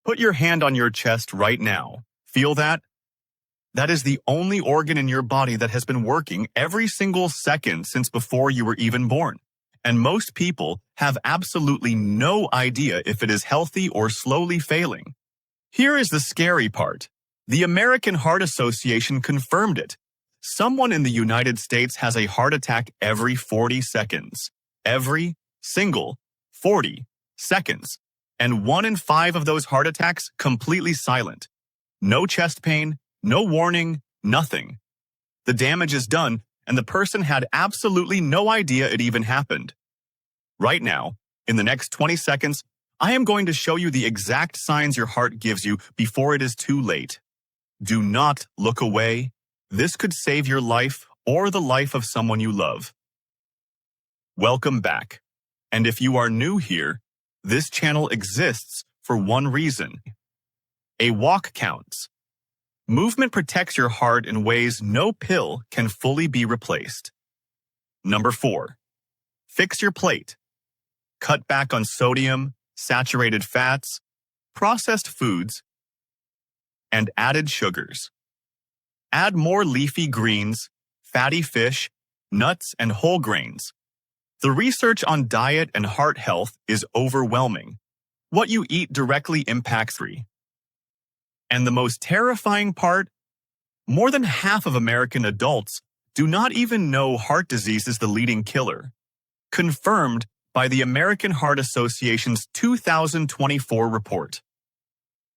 Put your hand on your chest right now. Feel that? That is the only organ in your body that has been working every single second since before you were even born. And most people have absolutely no idea if it is healthy or slowly failing. Here is the scary part. The American Heart Association confirmed it. Someone in the United States has a heart attack every 40 seconds. Every single 40 seconds. And 1 in 5 of those heart attacks completely silent. No chest pain, no warning, nothing. The damage is done, and the person had absolutely no idea it even happened. Right now, in the next 20 seconds, I am going to show you the exact signs your heart gives you before it is too late. Do not look away. This could save your life or the life of someone you love. Welcome back. And if you are new here, this channel exists for one reason. A walk counts. Movement protects your heart in ways no pill can fully be replaced. Number 4. Fix your plate. Cut back on sodium, saturated fats, processed foods, and added sugars. Add more leafy greens, fatty fish, nuts, and whole grains. The research on diet and heart health is overwhelming. What you eat directly impacts 3. And the most terrifying part, more than half of American adults do not even know heart disease is the leading killer. Confirmed by the American Heart Association's 2024 report.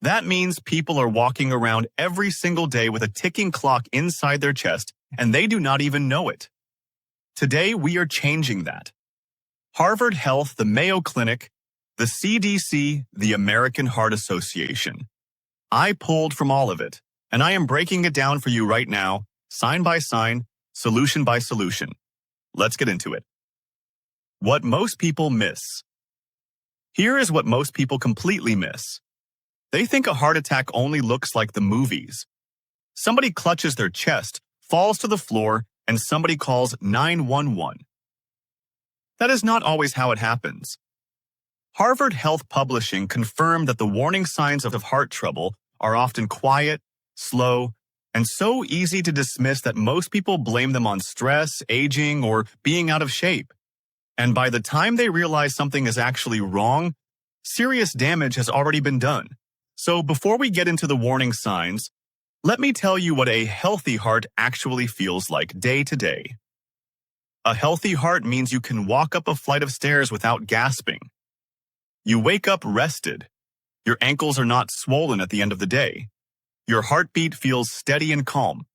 That means people are walking around every single day with a ticking clock inside their chest, and they do not even know it. Today, we are changing that. Harvard Health, the Mayo Clinic, the CDC, the American Heart Association. I pulled from all of it, and I am breaking it down for you right now, sign by sign, solution by solution. Let's get into it. What most people miss. Here is what most people completely miss. They think a heart attack only looks like the movies. Somebody clutches their chest, falls to the floor, and somebody calls 911. That is not always how it happens. Harvard Health Publishing confirmed that the warning signs of heart trouble are often quiet, slow, and so easy to dismiss that most people blame them on stress, aging, or being out of shape. And by the time they realize something is actually wrong, serious damage has already been done. So before we get into the warning signs, let me tell you what a healthy heart actually feels like day to day. A healthy heart means you can walk up a flight of stairs without gasping. You wake up rested. Your ankles are not swollen at the end of the day. Your heartbeat feels steady and calm,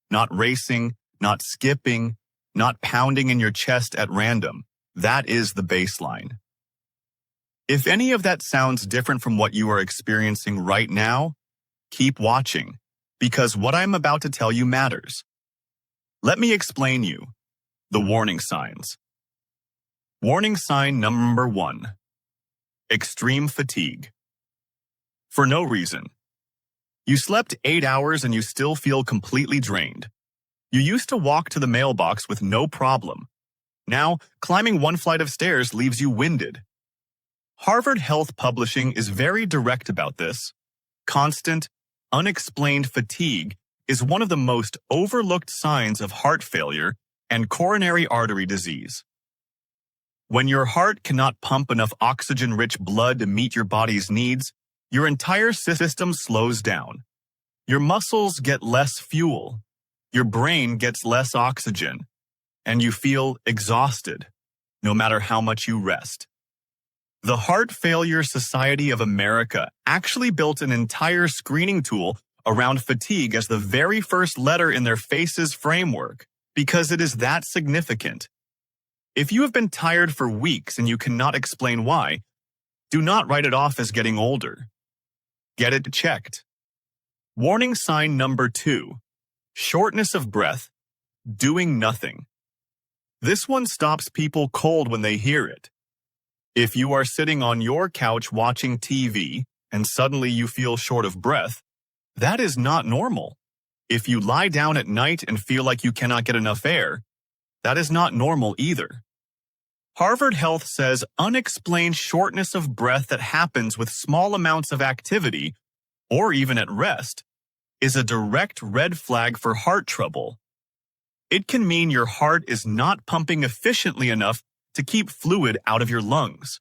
not racing, not skipping, not pounding in your chest at random. That is the baseline. If any of that sounds different from what you are experiencing right now, keep watching, because what I'm about to tell you matters. Let me explain you. The warning signs. Warning sign number 1. Extreme fatigue. For no reason. You slept 8 hours and you still feel completely drained. You used to walk to the mailbox with no problem. Now, climbing one flight of stairs leaves you winded. Harvard Health Publishing is very direct about this. Constant, unexplained fatigue is one of the most overlooked signs of heart failure and coronary artery disease. When your heart cannot pump enough oxygen-rich blood to meet your body's needs, your entire system slows down. Your muscles get less fuel. Your brain gets less oxygen. And you feel exhausted, no matter how much you rest. The Heart Failure Society of America actually built an entire screening tool around fatigue as the very first letter in their FACES framework, because it is that significant. If you have been tired for weeks and you cannot explain why, do not write it off as getting older. Get it checked. Warning sign number 2. Shortness of breath, doing nothing. This one stops people cold when they hear it. If you are sitting on your couch watching TV and suddenly you feel short of breath, that is not normal. If you lie down at night and feel like you cannot get enough air, that is not normal either. Harvard Health says unexplained shortness of breath that happens with small amounts of activity, or even at rest, is a direct red flag for heart trouble. It can mean your heart is not pumping efficiently enough to keep fluid out of your lungs.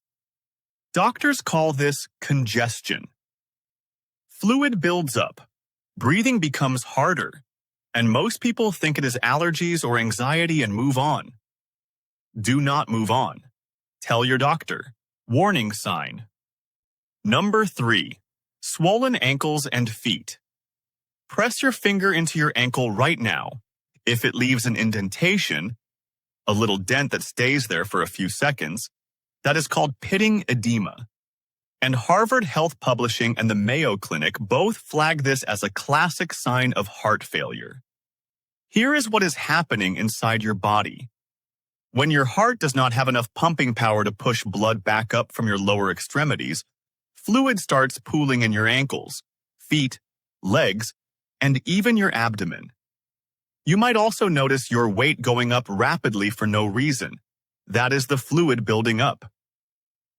Doctors call this congestion. Fluid builds up, breathing becomes harder, and most people think it is allergies or anxiety and move on. Do not move on. Tell your doctor. Warning sign. Number 3. Swollen ankles and feet. Press your finger into your ankle right now. If it leaves an indentation, a little dent that stays there for a few seconds, that is called pitting edema. And Harvard Health Publishing and the Mayo Clinic both flag this as a classic sign of heart failure. Here is what is happening inside your body. When your heart does not have enough pumping power to push blood back up from your lower extremities, fluid starts pooling in your ankles, feet, legs, and even your abdomen. You might also notice your weight going up rapidly for no reason. That is the fluid building up.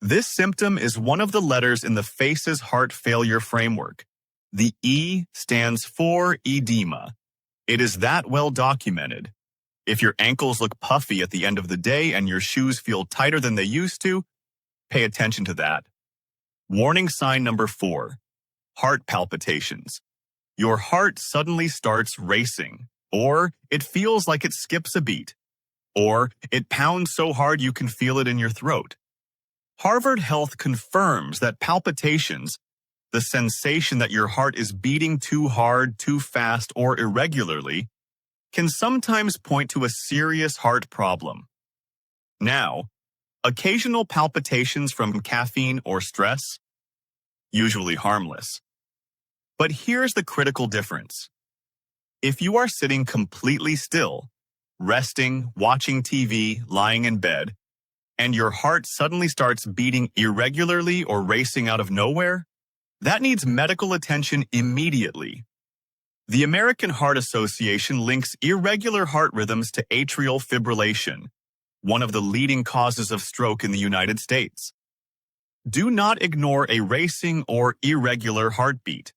This symptom is one of the letters in the FACES heart failure framework. The E stands for edema. It is that well documented. If your ankles look puffy at the end of the day and your shoes feel tighter than they used to, pay attention to that. Warning sign number 4. Heart palpitations. Your heart suddenly starts racing, or it feels like it skips a beat, or it pounds so hard you can feel it in your throat. Harvard Health confirms that palpitations, the sensation that your heart is beating too hard, too fast, or irregularly, can sometimes point to a serious heart problem. Now, occasional palpitations from caffeine or stress? Usually harmless. But here's the critical difference. If you are sitting completely still, resting, watching TV, lying in bed, and your heart suddenly starts beating irregularly or racing out of nowhere, that needs medical attention immediately. The American Heart Association links irregular heart rhythms to atrial fibrillation, one of the leading causes of stroke in the United States. Do not ignore a racing or irregular heartbeat.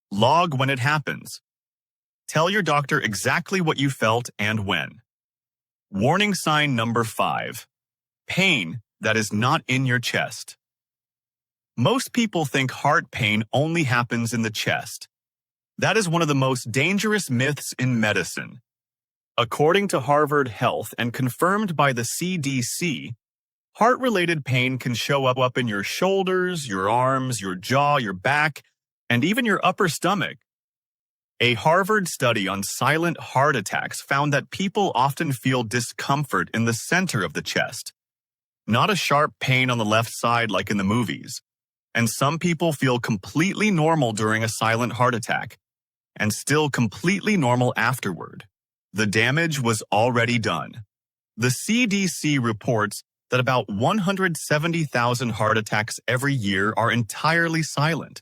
Log when it happens. Tell your doctor exactly what you felt and when. Warning sign number 5. Pain that is not in your chest. Most people think heart pain only happens in the chest. That is one of the most dangerous myths in medicine. According to Harvard Health and confirmed by the CDC, heart-related pain can show up in your shoulders, your arms, your jaw, your back, and even your upper stomach. A Harvard study on silent heart attacks found that people often feel discomfort in the center of the chest, not a sharp pain on the left side like in the movies. And some people feel completely normal during a silent heart attack, and still completely normal afterward. The damage was already done. The CDC reports that about 170,000 heart attacks every year are entirely silent.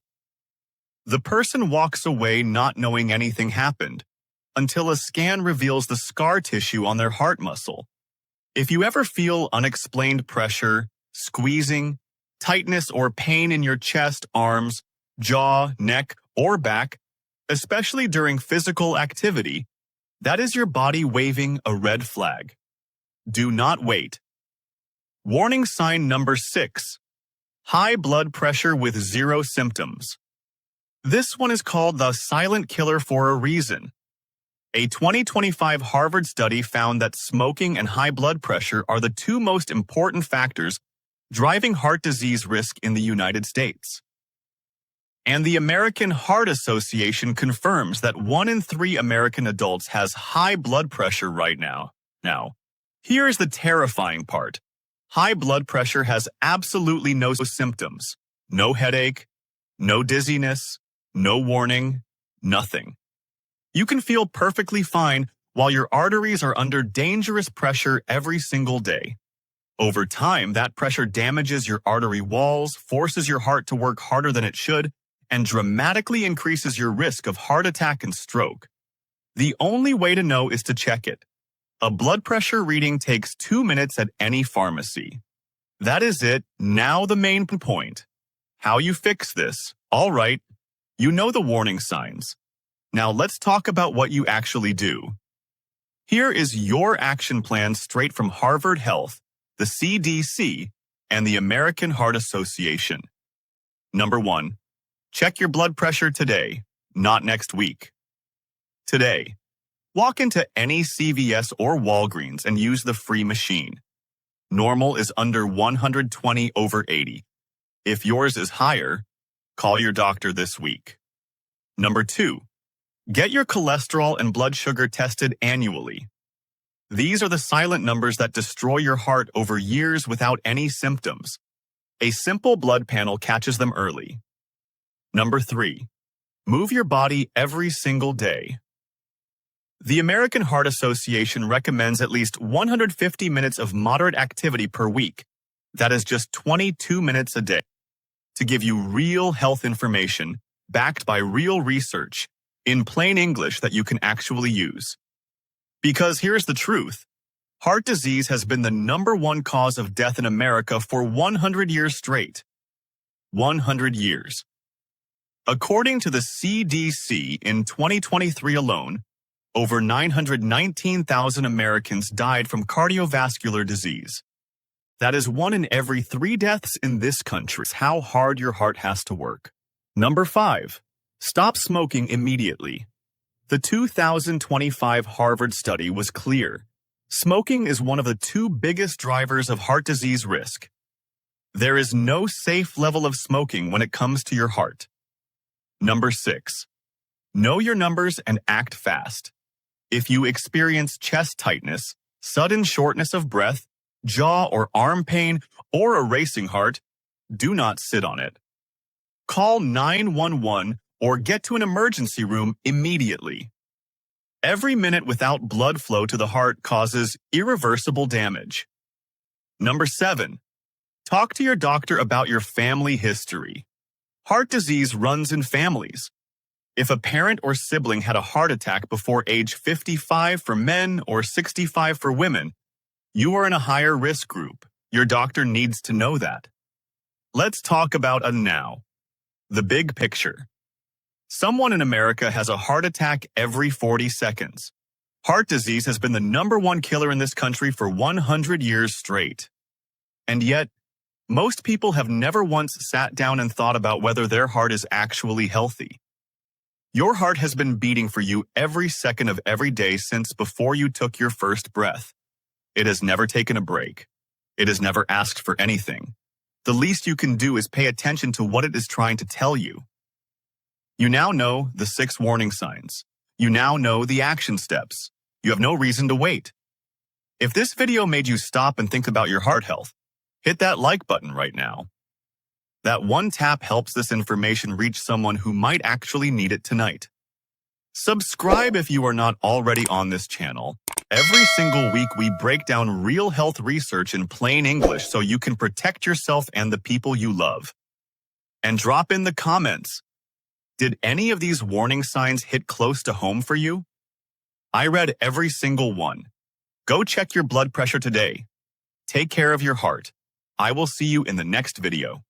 The person walks away not knowing anything happened, until a scan reveals the scar tissue on their heart muscle. If you ever feel unexplained pressure, squeezing, tightness or pain in your chest, arms, jaw, neck, or back, especially during physical activity, that is your body waving a red flag. Do not wait. Warning sign number 6. High blood pressure with zero symptoms. This one is called the silent killer for a reason. A 2025 Harvard study found that smoking and high blood pressure are the 2 most important factors driving heart disease risk in the United States. And the American Heart Association confirms that 1 in 3 American adults has high blood pressure right now. Now, here's the terrifying part. High blood pressure has absolutely no symptoms. No headache, no dizziness, no warning, nothing. You can feel perfectly fine while your arteries are under dangerous pressure every single day. Over time, that pressure damages your artery walls, forces your heart to work harder than it should, and dramatically increases your risk of heart attack and stroke. The only way to know is to check it. A blood pressure reading takes 2 minutes at any pharmacy. That is it. Now the main point. How you fix this. All right, you know the warning signs. Now let's talk about what you actually do. Here is your action plan straight from Harvard Health, the CDC, and the American Heart Association. Number 1. Check your blood pressure today, not next week. Today, walk into any CVS or Walgreens and use the free machine. Normal is under 120/80. If yours is higher, call your doctor this week. Number 2. Get your cholesterol and blood sugar tested annually. These are the silent numbers that destroy your heart over years without any symptoms. A simple blood panel catches them early. Number 3. Move your body every single day. The American Heart Association recommends at least 150 minutes of moderate activity per week. That is just 22 minutes a day. To give you real health information, backed by real research, in plain English that you can actually use. Because here's the truth. Heart disease has been the #1 cause of death in America for 100 years straight. 100 years. According to the CDC, in 2023 alone, over 919,000 Americans died from cardiovascular disease. That is 1 in every 3 deaths in this country. How hard your heart has to work. Number 5. Stop smoking immediately. The 2025 Harvard study was clear. Smoking is one of the 2 biggest drivers of heart disease risk. There is no safe level of smoking when it comes to your heart. Number 6. Know your numbers and act fast. If you experience chest tightness, sudden shortness of breath, jaw or arm pain, or a racing heart, do not sit on it. Call 911 or get to an emergency room immediately. Every minute without blood flow to the heart causes irreversible damage. Number 7. Talk to your doctor about your family history. Heart disease runs in families. If a parent or sibling had a heart attack before age 55 for men or 65 for women, you are in a higher risk group. Your doctor needs to know that. Let's talk about now. The big picture. Someone in America has a heart attack every 40 seconds. Heart disease has been the #1 killer in this country for 100 years straight. And yet, most people have never once sat down and thought about whether their heart is actually healthy. Your heart has been beating for you every second of every day since before you took your first breath. It has never taken a break. It has never asked for anything. The least you can do is pay attention to what it is trying to tell you. You now know the 6 warning signs. You now know the action steps. You have no reason to wait. If this video made you stop and think about your heart health, hit that like button right now. That one tap helps this information reach someone who might actually need it tonight. Subscribe if you are not already on this channel. Every single week we break down real health research in plain English so you can protect yourself and the people you love. And drop in the comments. Did any of these warning signs hit close to home for you? I read every single one. Go check your blood pressure today. Take care of your heart. I will see you in the next video.